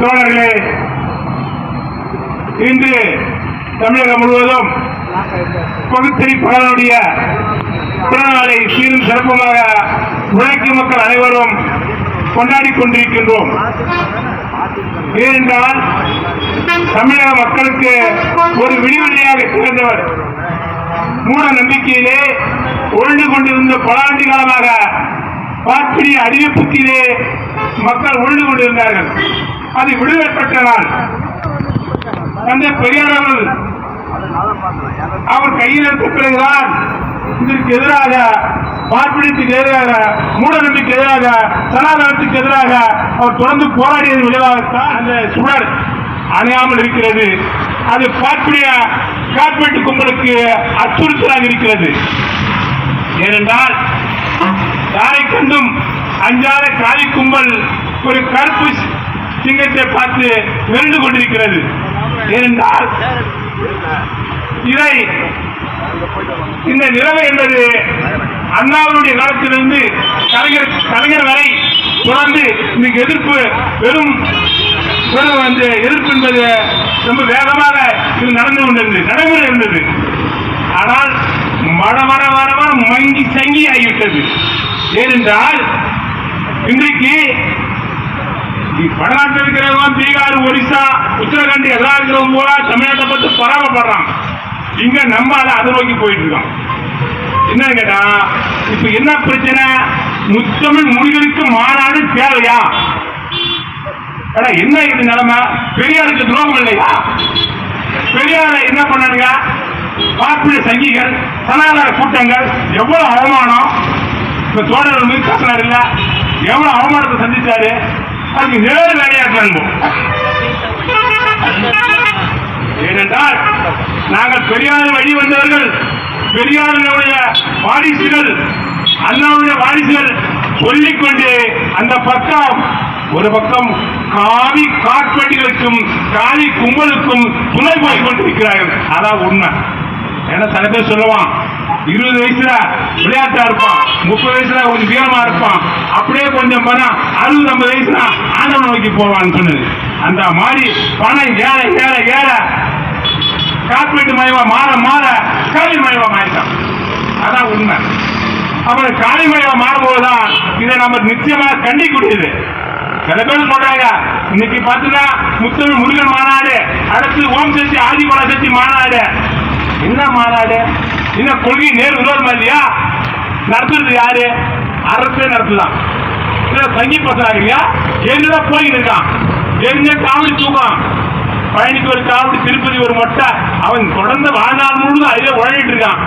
தோழர்களே, இன்று தமிழகம் முழுவதும் பகுத்தறி பகலுடைய பிறநாளை சீரும் சிறப்புமாக உழைக்கும் மக்கள் அனைவரும் கொண்டாடிக் கொண்டிருக்கின்றோம். ஏனென்றால் தமிழக மக்களுக்கு ஒரு விடிவெள்ளியாக திகழ்ந்தவர். மூட நம்பிக்கையிலே ஒழுந்து கொண்டிருந்த பல ஆண்டு காலமாக பார்ப்பினிய அறிவிப்புக்கிலே மக்கள் ஒழுந்து கொண்டிருந்தார்கள். அது விடுதலை பெற்ற நாள். தந்தை பெரியார் அவர் கையில் எடுத்த பிறகுதான் இதற்கு எதிராக, பார்ப்பினத்துக்கு எதிராக, மூட நம்பிக்கைக்கு எதிராக, சனாதனத்துக்கு எதிராக அவர் தொடர்ந்து போராடியது விளைவாகத்தான் அந்த சுடர் அணையாமல் இருக்கிறது. அது பார்ப்பினிய கார்பரேட் கும்பலுக்கு அச்சுறுத்தலாக இருக்கிறது. ஏனென்றால் யாரை கண்டும் அஞ்சாத காலி கும்பல் ஒரு கருப்பு சிங்கத்தை பார்த்து வெறுண்டு கொண்டிருக்கிறது. ஏனென்றால் இந்த நிலைமை என்பது அண்ணாவுடைய காலத்திலிருந்து கலைஞர் வரை தொடர்ந்து இன்னைக்கு எதிர்ப்பு வெறும் எதிர்ப்பு என்பது ரொம்ப வேகமாக இது நடந்து கொண்டிருந்தது, நடைமுறை இருந்தது. ஆனால் மட மங்கி சங்கி ஆகிவிட்டது. ஏனென்றால் இன்றைக்கு வடநாட்டில் இருக்கிறவங்க பீகார், ஒரிசா, உத்தரகாண்ட் எல்லாம் இருக்கிறவங்க போல தமிழ்நாட்டை பற்றி பராமப்படுறான். இங்க நம்ம அதை நோக்கி போயிட்டு இருக்கோம். என்னன்னு கேட்டா, இப்ப என்ன பிரச்சனை? முத்தமிழ் மொழிகளுக்கு மாநாடு தேவையா? என்ன இது நிலைமை? பெரியாருக்கு துரோகம் இல்லையா? பெரியார என்ன பண்ணானுங்க? பார்ப்பின சங்கிகள், சனாதன கூட்டங்கள் எவ்வளவு அவமானம். இப்ப தோழர்கள் மீது பேசினார் இல்ல, எவ்வளவு அவமானத்தை சந்திச்சாரு. அதுக்கு நேரு வேலையாற்ற. ஏனென்றால் நாங்கள் பெரியார் வழி வந்தவர்கள், பெரியாருடைய வாரிசுகள், அண்ணாவுடைய வாரிசுகள் சொல்லிக்கொண்டு அந்த பக்கம் ஒரு பக்கம் காவி கார்பரேட்டுகளுக்கும் காவி கும்பலுக்கும் துணை போய் கொண்டிருக்கிறார்கள். அதான் உண்மை. ஏன்னா சில பேர் சொல்லுவான், 20 வயசுல விளையாட்டா இருப்பான், 30 வயசுல கொஞ்சம் வீரமா இருப்பான், அப்படியே கொஞ்சம் பணம் 60-50 வயசுல ஆண்டவன் நோக்கி போவான்னு சொன்னது. அந்த மாதிரி பணம் ஏற ஏற ஏற கார்பரேட் மயமா மாற காலி மயமா மாறிட்டான். அதான் உண்மை. அப்புறம் காலி மயமா மாறும்போதுதான் இதை நம்ம நிச்சயமாக கண்டிக்கூடியது. சில பேர் சொல்றாங்க, இன்னைக்கு பார்த்தீங்கன்னா முத்தமிழ் முருகன் மாநாடு, அடுத்து ஓம் சக்தி ஆதிபல சக்தி மாநாடு. என்ன மாநாடு? என்ன கொள்கை நேர் விரோதமா இல்லையா? நடத்துறது யாரு? அரசே நடத்துதான். சங்கி பசங்க இல்லையா? எங்கதான் போயிட்டு இருக்கான், எங்க காவடி தூக்கம், பயணிக்கு ஒரு காவடி, திருப்பதி ஒரு மொட்டை, அவன் தொடர்ந்து வாழ்நாள் முழுவதும் அதிலே உழையிட்டு இருக்கான்.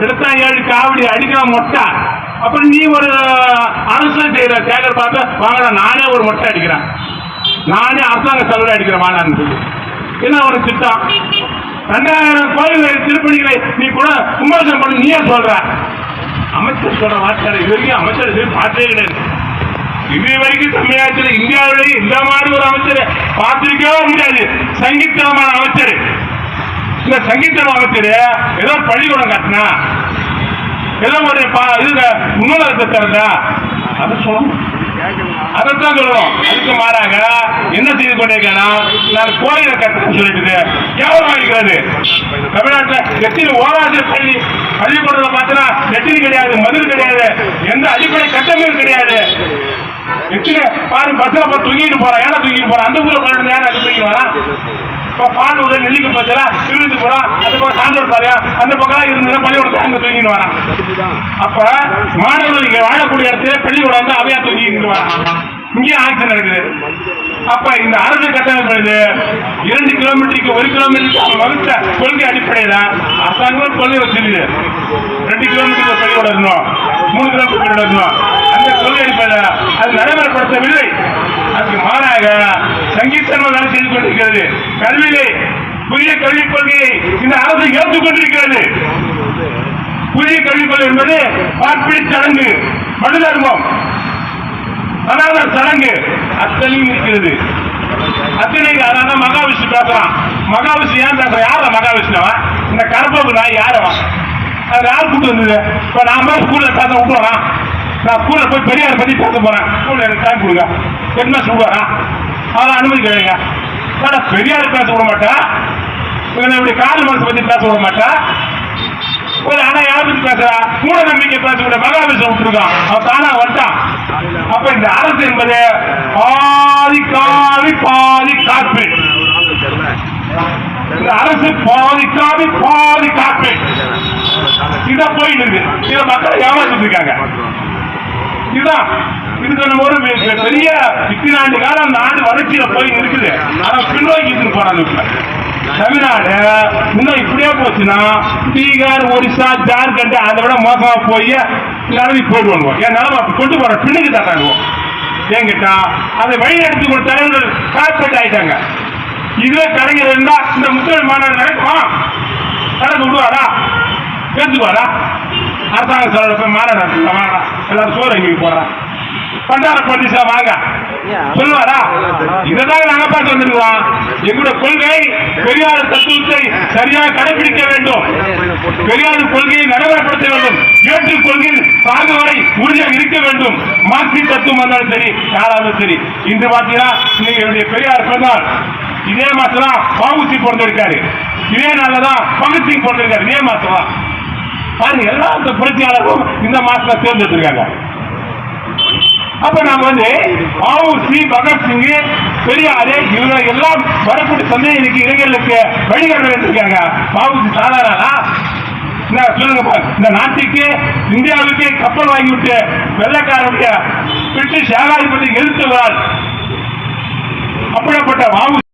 எடுத்தா 7 காவடி அடிக்கலாம் மொட்டை. அப்புறம் நீ ஒரு அரசாங்கம் செய்யற சேகர் பார்த்து வாங்கடா, நானே ஒரு மொட்டை அடிக்கிறேன், நானே அரசாங்க செலவு அடிக்கிறேன் வாங்கன்னு சொல்லி என்ன ஒரு திட்டம். 2000 கோயில் திருப்பணிகளை நீ கூட விமர்சனம் பண்ணி நீயே சொல்ற. அமைச்சர் சொல்ற வார்த்தை இது வரைக்கும் அமைச்சர் பார்த்தே கிடையாது. இது வரைக்கும் தமிழ்நாட்டில் இந்தியாவிலேயே இந்த மாதிரி ஒரு அமைச்சர் பார்த்திருக்கவே முடியாது. சங்கீதமான அமைச்சர். இந்த சங்கீதம் அமைச்சர் ஏதோ பள்ளிக்கூடம் கட்டினா, ஏதோ ஒரு நூலகத்தை திறந்தா, அதை சொல்லணும், அதைத்தான் சொல்லணும். அதுக்கு மாறாக என்ன செய்து கொண்டிருக்கேன்னா, நான் கோயிலை கட்டணும்னு சொல்லிட்டு கேவலமா இருக்கிறது. தமிழ்நாட்டில் எத்தனை ஓராசிரியர் பள்ளிக்கூடத்தில் பார்த்தா நெட்டினி கிடையாது, மதில் கிடையாது, எந்த அடிப்படை கட்டமைப்பு கிடையாது. எத்தனை பாரு பஸ்ல தூங்கிட்டு போறான், ஏன்னா தூங்கிட்டு போறான், அந்த ஊர்ல போறான், ஏன்னா அது தூங்கிட்டு வரான். இப்போ பாண்டூர் நெல்லிக்கு பச்சலா திருவிழந்து போறான், அந்த பக்கம் சான்றோர் பாரியா அந்த பக்கம் இருந்ததுன்னா பள்ளிக்கூடத்தை அங்க தூங்கிட்டு வரான். அப்ப மாணவர்கள் இங்க வாழக்கூடிய இடத்துல பள்ளிக்கூடம் வந்து அவையா தூங்கிட்டு வரான். இங்கேயும் ஆக்சன் நடக்குது. அப்ப இந்த அரசு கட்டமைப்பு 2 கிலோமீட்டருக்கு 1 கிலோமீட்டருக்கு வகுத்த கொள்கை அடிப்படையில அரசாங்கம் கொள்கை வச்சிருக்கு. 2 கிலோமீட்டருக்கு பள்ளிக்கூடம் இருந்தோம், 3 கிலோமீட்டர் இருந்தோம். அந்த கொள்கை அடிப்படையில அது நடைமுறைப்படுத்தவில்லை. அதுக்கு மாறாக சங்கீதம் வேலை செய்து கொண்டிருக்கிறது. கல்வியிலே புதிய கல்விக் கொள்கையை இந்த அரசு ஏற்றுக் கொண்டிருக்கிறது. புதிய கல்விக் கொள்கை என்பது பார்ப்பிடி சடங்கு, மனு தர்மம், சனாதன சடங்கு அத்தனையும் இருக்கிறது. அத்தனை அதான் மகாவிஷ்ணு பேசுறான். மகாவிஷ்ணு ஏன் பேசுற? யார மகாவிஷ்ணுவா? இந்த கரப்போக்கு நான் யாரவா? அது யார் கூட்டு வந்தது? இப்ப நாம ஸ்கூல்ல பேச விட்டுறோம். நான் ஸ்கூல்ல போய் பெரியார் பத்தி பேச போறேன். ஸ்கூல்ல எனக்கு டைம் கொடுங்க, என்ன சொல்லுவாரா? அதை அனுமதிக்கிறீங்க. பெரியார் பேச விட மாட்டா, இப்படி கார்ல் மார்க்ஸ் பத்தி பேச விட மாட்டா. ஆனா யாரை பத்தி பேசுறா? மூட நம்பிக்கை பேசக்கூடிய மகாவிஷ்ணு விட்டுருக்கான், அவன் தானா வந்துட்டான். அப்ப இந்த அரசு என்பது பாதி காவி பாதி கார்பரேட். இந்த அரசு பாதி காவி பாதி கார்பரேட் இதான் போயிட்டு இருக்கு. இத மக்களை ஏமாத்திட்டு இருக்காங்க. இதுதான் இதுக்கு ஒரு பெரிய 20 ஆண்டு காலம் அந்த ஆண்டு வளர்ச்சியில போய் இருக்குது. ஆனா பின்னோக்கி போறாங்க. தமிழ்நாடு இன்னும் இப்படியே போச்சுன்னா பீகார், ஒரிசா, ஜார்க்கண்ட் அதை விட மோசமா போய் நிலவி போயிடுவாங்க. என் நிலமை கொண்டு போற பின்னுக்கு தட்டாடுவோம். ஏங்கிட்டா அதை வழி நடத்தி ஒரு தலைவர்கள் கார்பரேட் ஆயிட்டாங்க. இதுவே கலைஞர் இருந்தா இந்த முத்தமிழ் மாநாடு நடக்குமா? நடக்க விடுவாரா? பேசுவாரா? அரசாங்க செலவு மாநாடு நடத்துவாரா? எல்லாரும் சோறு எங்க போறான் பண்டார பண்டிசா வாங்க சொல்லுவாரா? இதான் நாங்க பார்த்து வந்துருக்கோம். எங்களுடைய கொள்கை பெரியார் தத்துவத்தை சரியாக கடைபிடிக்க வேண்டும், பெரியார் கொள்கையை நடைமுறைப்படுத்த வேண்டும், ஏற்றுக் கொள்கையில் சாகு வரை உறுதியாக இருக்க வேண்டும். மார்க்சிஸ்ட் தத்துவம் வந்தாலும் சரி, யாராலும் சரி. இன்று பார்த்தீங்கன்னா இன்னைக்கு என்னுடைய பெரியார் பிறந்தார். இதே மாசம் தான் வஉசி பிறந்திருக்காரு. இதே நாள்லதான் பகத்சிங் பிறந்திருக்காரு. இதே மாசம் தான் பாருங்க, எல்லா புரட்சியாளர்களும் இந்த மாசத்துல தேர்ந்தெடுத்திருக்காங்க. அப்ப நாம வஉசி, பகத்சிங், பெரியாரு இவங்க எல்லாம் வரக்கூடிய சந்தேகங்களுக்கு இளைஞர்களுக்கு வழிகாட்ட வேண்டியிருக்காங்க. வஉசி சாதாரணா சொல்லுங்க, இந்த நாட்டுக்கு இந்தியாவுக்கு கப்பல் வாங்கிவிட்டு வெள்ளக்காரனுடைய பிரிட்டிஷ் ஏகாதிபதியை எதிர்த்தவரால் அப்படிப்பட்ட வஉசி